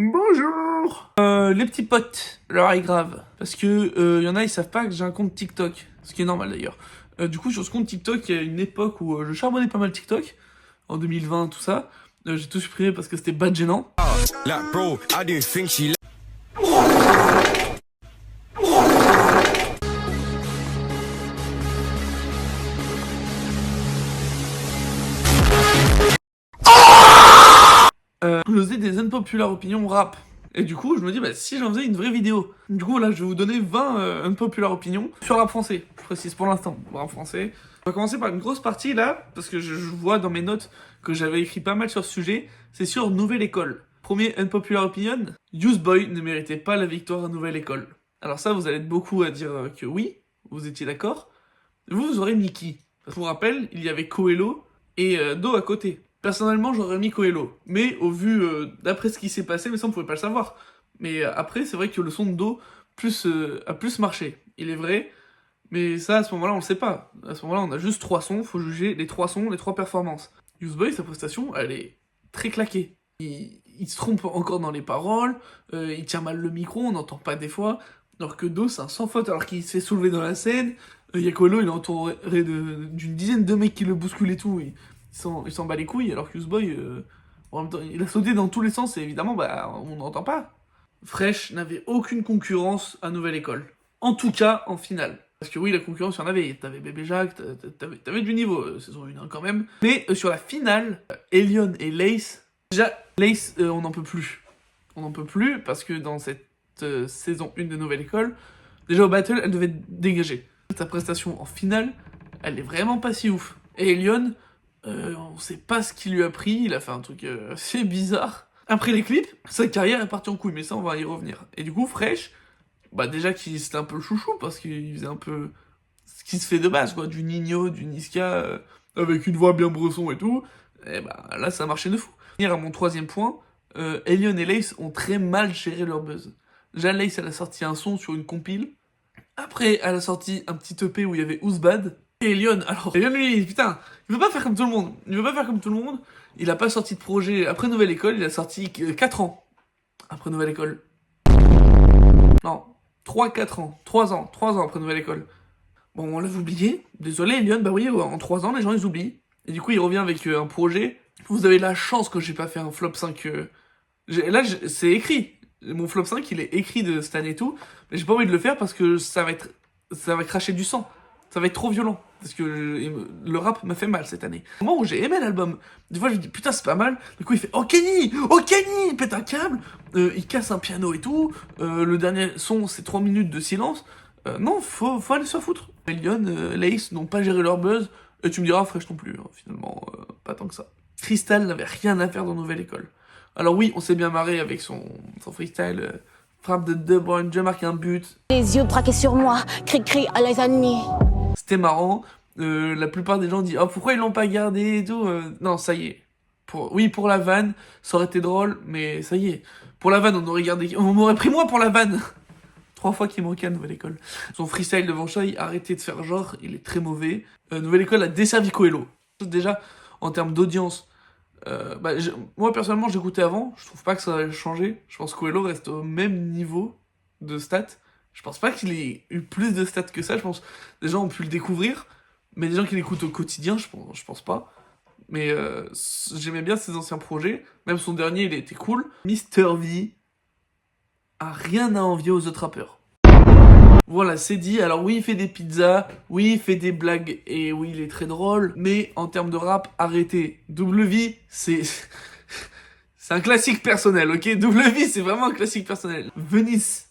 Bonjour. Les petits potes, l'heure est grave. Parce que y en a, ils savent pas que j'ai un compte TikTok. Ce qui est normal d'ailleurs. Du coup, sur ce compte TikTok, il y a une époque où je charbonnais pas mal TikTok. En 2020, tout ça. J'ai tout supprimé parce que c'était bad gênant. Like, bro, I didn't think she. Je faisais des unpopular opinions rap. Et du coup, je me dis, bah, si j'en faisais une vraie vidéo. Du coup, là, je vais vous donner 20 unpopular opinions sur rap français. Je précise pour l'instant, rap français. On va commencer par une grosse partie, là, parce que je vois dans mes notes que j'avais écrit pas mal sur ce sujet. C'est sur Nouvelle École. Premier unpopular opinion, Boy ne méritait pas la victoire à Nouvelle École. Alors ça, vous allez être beaucoup à dire que oui, vous étiez d'accord. Vous aurez mis qui? Pour rappel, il y avait Coelho et Do à côté. Personnellement, j'aurais mis Coelho. Mais au vu, d'après ce qui s'est passé, mais ça on pouvait pas le savoir. Mais après, c'est vrai que le son de Do a plus marché. Il est vrai, mais ça, à ce moment-là, on le sait pas. À ce moment-là, on a juste 3 sons, faut juger les 3 sons, les 3 performances. Boy, sa prestation, elle est très claquée. Il se trompe encore dans les paroles, il tient mal le micro, on n'entend pas des fois. Alors que Do, c'est un sans faute, alors qu'il se fait soulever dans la scène. Coelho, il est entouré d'une dizaine de mecs qui le bousculent et tout. Il s'en bat les couilles, alors que Boy, en même temps, il a sauté dans tous les sens et évidemment, bah, on n'entend pas. Fresh n'avait aucune concurrence à Nouvelle École. En tout cas, en finale. Parce que oui, la concurrence, il y en avait. T'avais Bébé Jacques, t'avais du niveau, saison 1 quand même. Mais sur la finale, Elion et Lace, déjà, Lace, on n'en peut plus. On n'en peut plus parce que dans cette saison 1 de Nouvelle École, déjà au battle, elle devait dégager. Sa prestation en finale, elle est vraiment pas si ouf. Et Elion, on sait pas ce qu'il lui a pris, il a fait un truc assez bizarre. Après les clips, sa carrière est partie en couille, mais ça on va y revenir. Et du coup, Fresh, bah déjà qu'il c'était un peu le chouchou, parce qu'il faisait un peu ce qui se fait de base, quoi, du Nino, du Niska, avec une voix bien bresson et tout, et bah là ça marchait de fou. Venir à mon troisième point, Elion et Lace ont très mal géré leur buzz. Déjà Lace, elle a sorti un son sur une compile, après elle a sorti un petit EP où il y avait Ouzbad, et Elion, alors, Elion lui, putain, il veut pas faire comme tout le monde, il a pas sorti de projet après Nouvelle École, il a sorti 4 ans après Nouvelle École. Non, 3-4 ans, 3 ans après Nouvelle École. Bon, on l'a oublié, désolé Elion, bah oui, en 3 ans, les gens ils oublient. Et du coup, il revient avec un projet. Vous avez la chance que j'ai pas fait un flop 5. C'est écrit. Mon flop 5, il est écrit de cette année et tout. Mais j'ai pas envie de le faire parce que ça va cracher du sang. Ça va être trop violent. Parce que le rap m'a fait mal cette année. Au moment où j'ai aimé l'album, des fois je me dis putain c'est pas mal. Du coup il fait oh Kenny, il pète un câble, il casse un piano et tout. Le dernier son c'est 3 minutes de silence. Non, faut aller se foutre. Elion, Lace n'ont pas géré leur buzz. Et tu me diras Fresh non plus, hein, finalement, pas tant que ça. Crystal n'avait rien à faire dans Nouvelle École. Alors oui, on s'est bien marré avec son freestyle. Frappe de De Bruyne, je marque un but. Les yeux braqués sur moi, cri-cri à les ennemis. C'était marrant. La plupart des gens disent oh pourquoi ils l'ont pas gardé et tout. Non, ça y est. Oui, pour la vanne, ça aurait été drôle, mais ça y est. Pour la vanne, on m'aurait pris moi pour la vanne. 3 fois qu'il manquait à Nouvelle École. Son freestyle devant Shai, arrêtez de faire genre, il est très mauvais. Nouvelle École a desservi Coelho. Déjà, en termes d'audience, moi personnellement j'écoutais avant, je trouve pas que ça a changé. Je pense que Coelho reste au même niveau de stats. Je pense pas qu'il ait eu plus de stats que ça, je pense que des gens ont pu le découvrir, mais des gens qui l'écoutent au quotidien, je pense pas. Mais j'aimais bien ses anciens projets, même son dernier il était cool. Mister V a rien à envier aux autres rappeurs. Voilà, c'est dit. Alors oui, il fait des pizzas, oui, il fait des blagues, et oui, il est très drôle, mais en termes de rap, arrêtez. W, c'est un classique personnel, ok? W, c'est vraiment un classique personnel. Venice.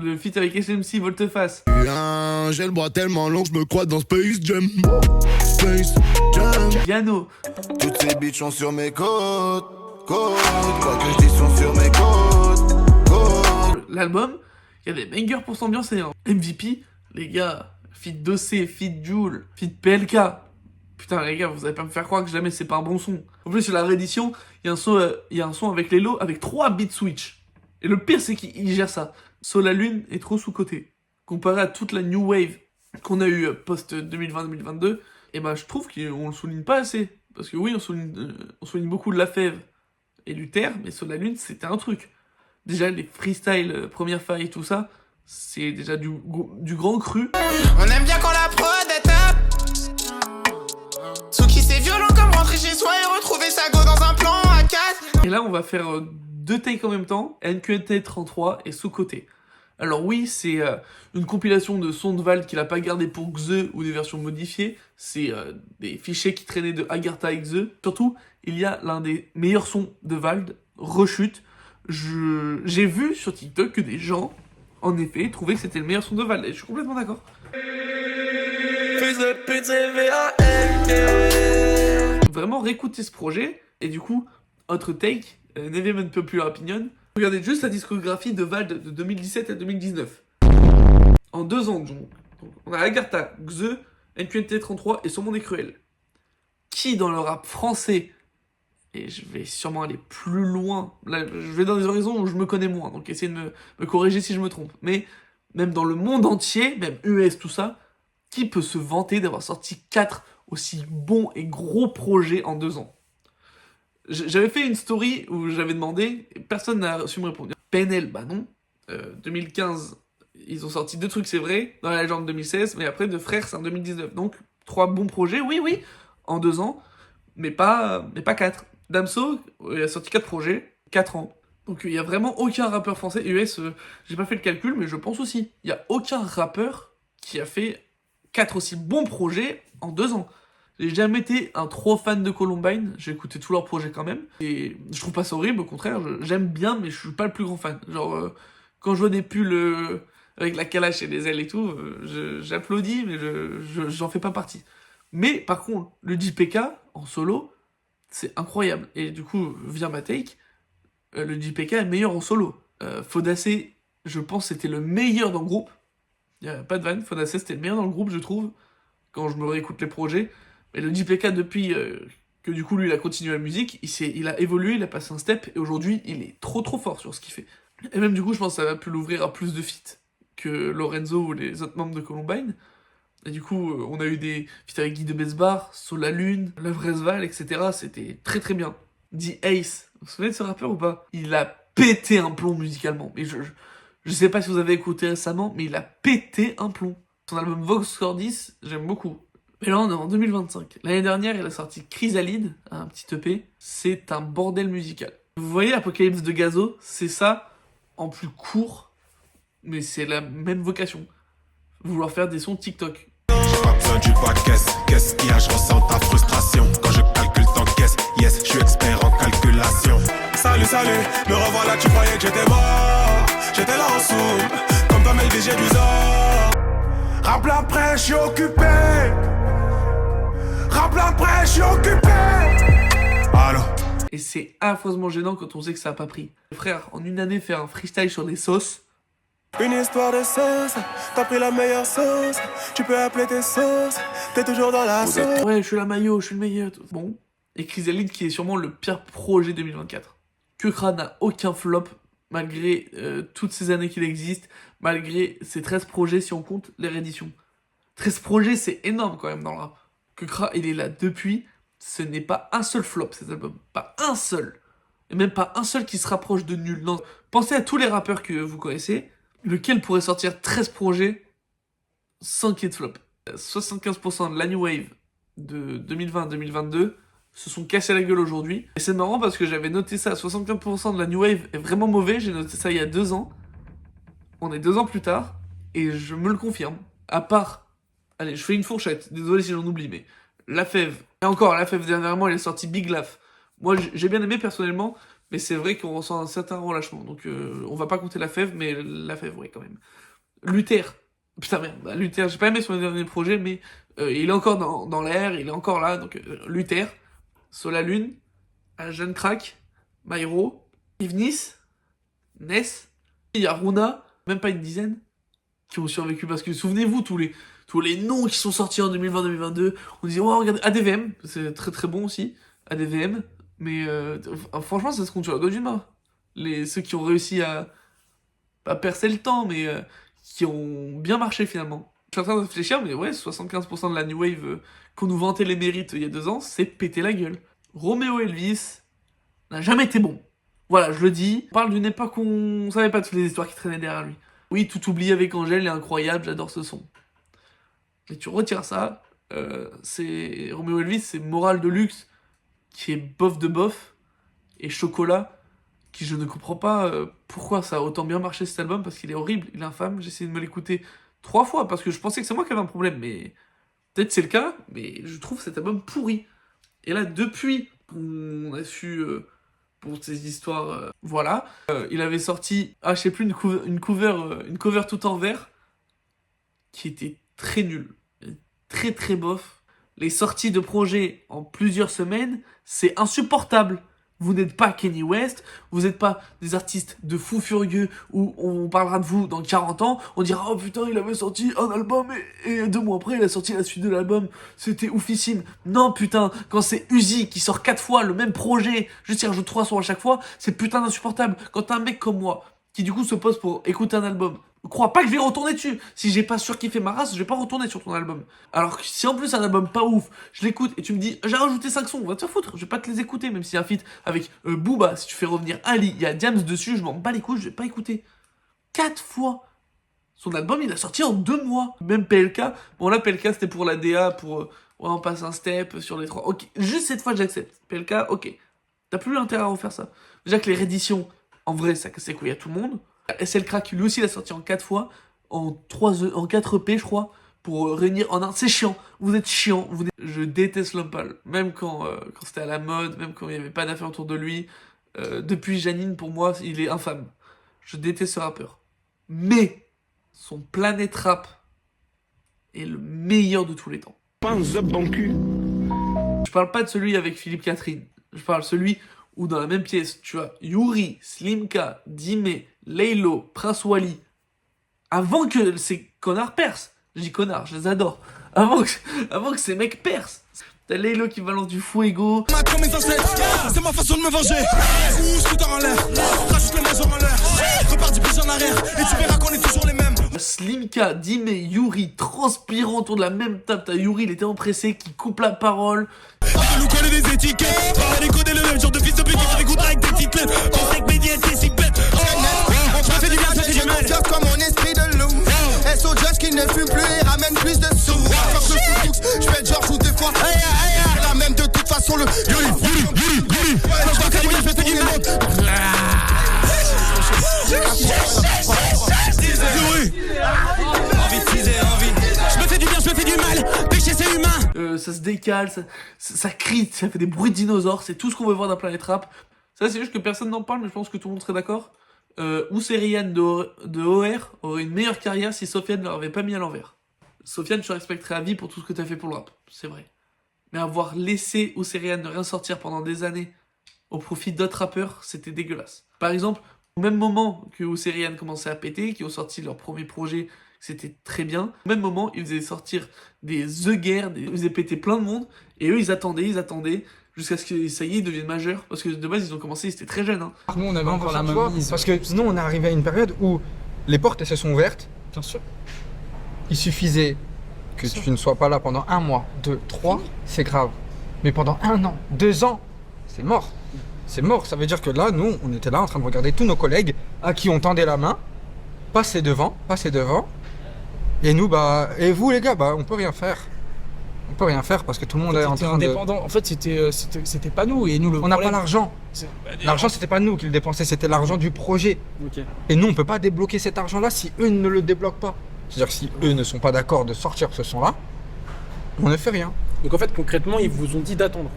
Le feat avec SMC, Volteface. J'ai le bras tellement long, je me crois dans Space Jam. Space Jam. Piano. Toutes ces bitches sont sur mes côtes. Quoi que je dis sont sur mes côtes. L'album, il y a des bangers pour s'ambiancer. Hein. MVP, les gars, feat Dossé, feat Joule, feat PLK. Putain les gars, vous allez pas me faire croire que jamais c'est pas un bon son. En plus sur la réédition, il y a un son avec Lelo avec 3 beat switch. Et le pire c'est qu'il gère ça. Sol la Lune est trop sous-côté. Comparé à toute la new wave qu'on a eu post 2020-2022, et bah je trouve qu'on le souligne pas assez. Parce que oui, on souligne beaucoup de Lafèvre et Luther, mais Sur la Lune, c'était un truc. Déjà, les freestyles, première faille, tout ça, c'est déjà du grand cru. On aime bien quand la prod est tape. Souki c'est violent comme rentrer chez soi et retrouver sa go dans un plan à 4. Et là, on va faire deux takes en même temps, NQNT 33 et sous-côté. Alors oui, c'est une compilation de sons de Vald qu'il a pas gardé pour Xe ou des versions modifiées. C'est des fichiers qui traînaient de Agartha et Xe. Surtout, il y a l'un des meilleurs sons de Vald, Rechute. J'ai vu sur TikTok que des gens, en effet, trouvaient que c'était le meilleur son de Vald. Et je suis complètement d'accord. Vraiment réécouter ce projet. Et du coup, autre take, Neviem Unpopular Opinion. Regardez juste la discographie de Vald de 2017 à 2019. En 2 ans, donc, on a Agartha, Xe, NQNT 33 et Saumon et Cruel. Qui dans le rap français, et je vais sûrement aller plus loin, là je vais dans des horizons où je me connais moins, donc essayez de me corriger si je me trompe, mais même dans le monde entier, même US, tout ça, qui peut se vanter d'avoir sorti 4 aussi bons et gros projets en 2 ans? J'avais fait une story où j'avais demandé, et personne n'a su me répondre. PNL, bah non. 2015, ils ont sorti 2 trucs, c'est vrai, dans la légende 2016, mais après, De Frères, c'est en 2019. Donc, 3 bons projets, oui, en 2 ans, mais pas 4. Damso, il a sorti 4 projets, 4 ans. Donc, il y a vraiment aucun rappeur français, US, j'ai pas fait le calcul, mais je pense aussi. Il y a aucun rappeur qui a fait 4 aussi bons projets en 2 ans. J'ai jamais été un trop fan de Columbine, j'ai écouté tous leurs projets quand même, et je trouve pas ça horrible, au contraire, j'aime bien, mais je suis pas le plus grand fan. Genre, quand je vois des pulls avec la calache et les ailes et tout, j'applaudis, mais j'en fais pas partie. Mais par contre, le JPK, en solo, c'est incroyable. Et du coup, via ma take, le JPK est meilleur en solo. Fodacé, je pense, c'était le meilleur dans le groupe. Y a pas de vanne, Fodacé, c'était le meilleur dans le groupe, je trouve, quand je me réécoute les projets. Et le JPK, depuis que du coup lui il a continué la musique, il a évolué, il a passé un step, et aujourd'hui il est trop fort sur ce qu'il fait. Et même du coup je pense que ça va pu l'ouvrir à plus de feats que Lorenzo ou les autres membres de Columbine. Et du coup on a eu des feats avec Guy de Besbar, Sur la Lune, Lavresval, etc. C'était très bien. The Ace, vous vous souvenez de ce rappeur ou pas? Il a pété un plomb musicalement. Mais je sais pas si vous avez écouté récemment, mais il a pété un plomb. Son album Vox Cordis, j'aime beaucoup. Et là, on est en 2025. L'année dernière, il a sorti Chrysalide, un petit EP. C'est un bordel musical. Vous voyez Apocalypse de Gazo? C'est ça, en plus court, mais c'est la même vocation. Vouloir faire des sons TikTok. J'ai pas besoin du bac qu'est-ce qu'il y a, je ressens ta frustration. Quand je calcule t'encaisse, yes, je suis expert en calculation. Salut, me revoilà, tu croyais que j'étais mort. J'étais là en soum, comme pas mal j'ai du zor. Rap après, je suis occupé. Rap après, je suis occupé. Allô. Et c'est affreusement gênant quand on sait que ça a pas pris. Frère, en une année, faire un freestyle sur des sauces. Une histoire de sauce, t'as pris la meilleure sauce. Tu peux appeler tes sauces, t'es toujours dans la sauce. Ouais, je suis la maillot, je suis le meilleur. Bon. Et Chrysalide qui est sûrement le pire projet 2024. Kukra n'a aucun flop, malgré toutes ces années qu'il existe, malgré ses 13 projets si on compte les rééditions. 13 projets, c'est énorme quand même dans le rap. Kukra, il est là depuis, ce n'est pas un seul flop cet album, pas un seul. Et même pas un seul qui se rapproche de nul. Non. Pensez à tous les rappeurs que vous connaissez, lequel pourrait sortir 13 projets sans qu'il y ait de flop. 75% de la New Wave de 2020-2022 se sont cassés la gueule aujourd'hui. Et c'est marrant parce que j'avais noté ça, 75% de la New Wave est vraiment mauvais, j'ai noté ça il y a 2 ans. On est 2 ans plus tard, et je me le confirme. À part, allez, je fais une fourchette, désolé si j'en oublie, mais Lafèvre. Et encore, Lafèvre dernièrement, il est sorti Big Laf. Moi, j'ai bien aimé personnellement, mais c'est vrai qu'on ressent un certain relâchement. Donc, on va pas compter Lafèvre, mais Lafèvre, oui, quand même. Luther. Putain, merde, bah, Luther, j'ai pas aimé son dernier projet, mais il est encore dans l'air, il est encore là. Donc, Luther, Sur la Lune, un jeune crack, Myro, Ivnis, Ness, il y a Runa, même pas une dizaine, qui ont survécu. Parce que souvenez-vous, tous les noms qui sont sortis en 2020-2022, on disait, oh, regardez, ADVM, c'est très bon aussi, ADVM, mais franchement, ça se compte sur la doigt d'une main. Ceux qui ont réussi à pas percer le temps, mais qui ont bien marché finalement. Je suis en train de réfléchir, mais ouais, 75% de la New Wave qu'on nous vantait les mérites il y a 2 ans, c'est péter la gueule. Romeo Elvis n'a jamais été bon. Voilà, je le dis. On parle d'une époque où on savait pas toutes les histoires qui traînaient derrière lui. Oui, Tout oublié avec Angèle est incroyable, j'adore ce son. Mais tu retires ça, c'est Romeo Elvis, c'est Morale de luxe, qui est bof de bof, et Chocolat, qui je ne comprends pas pourquoi ça a autant bien marché cet album, parce qu'il est horrible, il est infâme. J'ai essayé de me l'écouter 3 fois, parce que je pensais que c'est moi qui avais un problème, mais peut-être c'est le cas, mais je trouve cet album pourri. Et là, depuis qu'on a su, pour ces histoires, voilà, il avait sorti, je sais plus, une cover tout en vert, qui était très nulle, très très bof. Les sorties de projets en plusieurs semaines, c'est insupportable. Vous n'êtes pas Kanye West, vous n'êtes pas des artistes de fous furieux où on parlera de vous dans 40 ans, on dira oh putain il avait sorti un album et 2 mois après il a sorti la suite de l'album, c'était oufissime. Non putain, quand c'est Uzi qui sort 4 fois le même projet, juste il rajoute 3 sons à chaque fois, c'est putain d'insupportable. Quand t'as un mec comme moi, qui du coup se pose pour écouter un album, crois pas que je vais retourner dessus. Si j'ai pas surkiffé ma race, je vais pas retourner sur ton album. Alors que si en plus c'est un album pas ouf, je l'écoute et tu me dis j'ai rajouté 5 sons, va te faire foutre, je vais pas te les écouter, même s'il y a un feat avec Booba, si tu fais revenir Ali, il y a Diams dessus, je m'en bats les couilles, je vais pas écouter. 4 fois. Son album il a sorti en 2 mois. Même PLK, bon là PLK c'était pour la DA, pour ouais on passe un step sur les 3. Ok, juste cette fois j'accepte. PLK, ok. T'as plus l'intérêt à refaire ça. Déjà que les rééditions, en vrai ça casse les couilles à tout le monde. SL Crack, lui aussi, il a sorti en 4 fois, en 4 EP, je crois, pour réunir en un. C'est chiant, vous êtes chiant. Je déteste Lompal, même quand c'était à la mode, même quand il n'y avait pas d'affaires autour de lui. Depuis Janine, pour moi, il est infâme. Je déteste ce rappeur. Mais son Planète Rap est le meilleur de tous les temps. Pas un zub bon cul. Je parle pas de celui avec Philippe Catherine. Je parle de celui où dans la même pièce, tu as Yuri, Slimka, Dime, Laylo, Prince Wally, avant que ces connards percent. Je dis connards, je les adore. Avant que ces mecs percent. T'as Laylo qui balance du fuego. C'est ma façon de me venger. Ouh, scooter en l'air. Rajoute le major en l'air. Repars du plus en arrière. Et tu verras qu'on est toujours les mêmes. Slimka, Dime, Yuri, transpirant autour de la même table. T'as Yuri, il était empressé, qui coupe la parole. On peut nous coller des étiquettes. On va décoder le même genre de fils de pute qui fait des contrats avec des titres. On sait que médiatique, c'est bête. Je me fais du bien, ça fait du mal. Cœur comme mon esprit de loup. SO Just qui ne fume plus et ramène plus de sous. Je fais genre joue des fois. La même de toute façon le Yuri. Je dois faire du bien, je fais du mal. Envie de teaser, envie. Je me fais du bien, je me fais du mal. Péché c'est humain. Ça se décale, ça crie, ça fait des bruits de dinosaures. C'est tout ce qu'on veut voir d'un Planète Rap. Ça c'est juste que personne n'en parle, mais je pense que tout le monde serait d'accord. Ousserian de OR aurait une meilleure carrière si Sofiane ne l'avait pas mis à l'envers. Sofiane, je te respecterai à vie pour tout ce que t'as fait pour le rap, c'est vrai. Mais avoir laissé Ousserian ne rien sortir pendant des années au profit d'autres rappeurs, c'était dégueulasse. Par exemple, au même moment que Ousserian commençait à péter, qui ont sorti leur premier projet, c'était très bien. Au même moment, ils faisaient sortir des The Guerre, ils faisaient péter plein de monde, et eux ils attendaient, jusqu'à ce que ça y est, ils deviennent majeurs. Parce que de base, ils ont commencé, ils étaient très jeunes. Hein. Nous, on avait encore la même mise. Parce que sinon, on est arrivé à une période où les portes, elles se sont ouvertes. Bien sûr. Il suffisait que tu ne sois pas là pendant 1 mois, 2, 3, c'est grave. Mais pendant 1 an, 2 ans, c'est mort. C'est mort. Ça veut dire que là, nous, on était là en train de regarder tous nos collègues à qui on tendait la main, passer devant. Et nous, et vous, les gars, on peut rien faire. On peut rien faire parce que tout le monde est en train indépendant. En fait, c'était pas nous. Et nous, on n'a pas l'argent. L'argent, c'était pas nous qui le dépensaient, c'était l'argent du projet. Okay. Et nous, on peut pas débloquer cet argent-là si eux ne le débloquent pas. C'est-à-dire que si eux ne sont pas d'accord de sortir ce son-là, on ne fait rien. Donc en fait, concrètement, ils vous ont dit d'attendre.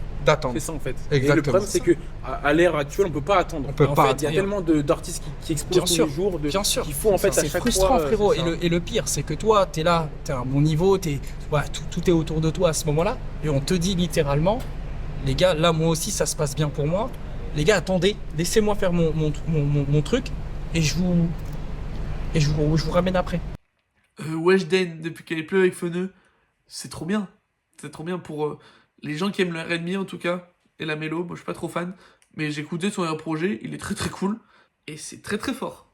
C'est ça en fait. Exactement. Et le problème, c'est que à l'ère actuelle, on peut pas attendre. On peut pas. Il y a tellement d'artistes qui explosent tous les jours. Bien sûr. Qu'il faut en fait à chaque fois. C'est frustrant, frérot. Et le pire, c'est que toi, t'es là, t'es à un bon niveau, tout est autour de toi à ce moment-là, et on te dit littéralement, les gars, là, moi aussi, ça se passe bien pour moi. Les gars, attendez, laissez-moi faire mon truc, et je vous ramène après. Weshden, depuis qu'elle est plus avec Feneux, c'est trop bien. C'est trop bien pour les gens qui aiment le R&B en tout cas, et la mélo. Moi je suis pas trop fan, mais j'ai écouté son projet, il est très très cool, et c'est très très fort.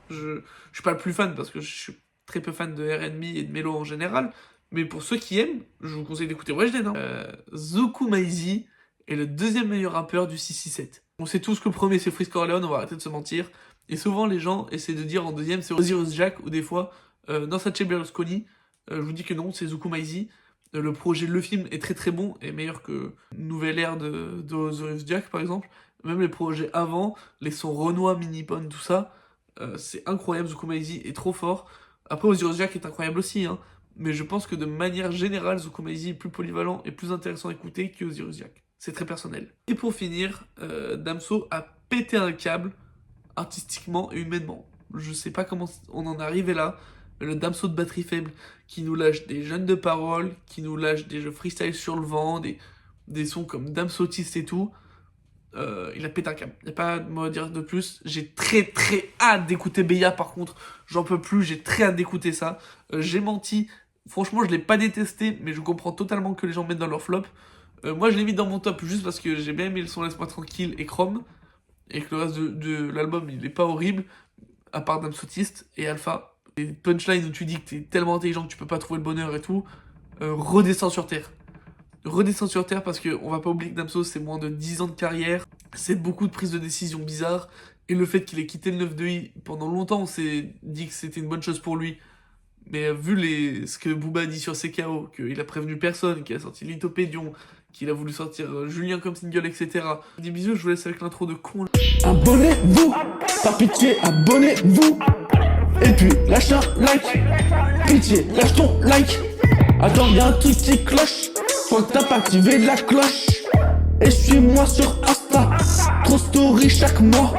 Je suis pas le plus fan parce que je suis très peu fan de R&B et de mélo en général, mais pour ceux qui aiment, je vous conseille d'écouter Weshden. Zoku Maizy est le deuxième meilleur rappeur du 667. On sait tous que le premier c'est Freeze Corleone, on va arrêter de se mentir. Et souvent les gens essaient de dire en deuxième c'est Osiris Jack, ou des fois non, Sacha Berlusconi. Je vous dis que non, c'est Zoku Maizy. Le projet, le film est très très bon et meilleur que Nouvelle Ère de Osiris Jack par exemple. Même les projets avant, les sons Renoir, Minipon, tout ça, c'est incroyable. Zoku Maizy est trop fort. Après Osiris Jack est incroyable aussi, hein. Mais je pense que de manière générale, Zoku Maizy est plus polyvalent et plus intéressant à écouter que Osiris Jack. C'est très personnel. Et pour finir, Damso a pété un câble artistiquement et humainement. Je sais pas comment on en est arrivé là. Le Damso de batterie faible qui nous lâche des jeunes de parole, qui nous lâche des jeux freestyle sur le vent, des sons comme Damsotiste et tout. Il a pété un câble. Il n'y a pas de mot à dire de plus. J'ai très très hâte d'écouter Beya par contre. J'en peux plus, j'ai très hâte d'écouter ça. J'ai menti. Franchement, je l'ai pas détesté, mais je comprends totalement que les gens mettent dans leur flop. Moi, je l'ai mis dans mon top juste parce que j'ai bien aimé le son Laisse-moi tranquille et Chrome. Et que le reste de l'album, il est pas horrible. À part Damsotiste et Alpha. Les punchlines où tu dis que t'es tellement intelligent que tu peux pas trouver le bonheur et tout. Redescends sur terre. Redescends sur terre parce qu'on va pas oublier que Damso c'est moins de 10 ans de carrière. C'est beaucoup de prises de décision bizarres. Et le fait qu'il ait quitté le 9-2i, pendant longtemps on s'est dit que c'était une bonne chose pour lui. Mais vu ce que Booba a dit sur CKO, qu'il a prévenu personne, qu'il a sorti Lithopédion, qu'il a voulu sortir Julien comme single, etc. Des bisous, je vous laisse avec l'intro de con. Abonnez-vous, par pitié, abonnez-vous. Et puis lâche un like, pitié, lâche ton like. Attends, y'a un truc qui cloche, faut que t'as pas activé la cloche. Et suis-moi sur Insta, trop story chaque mois.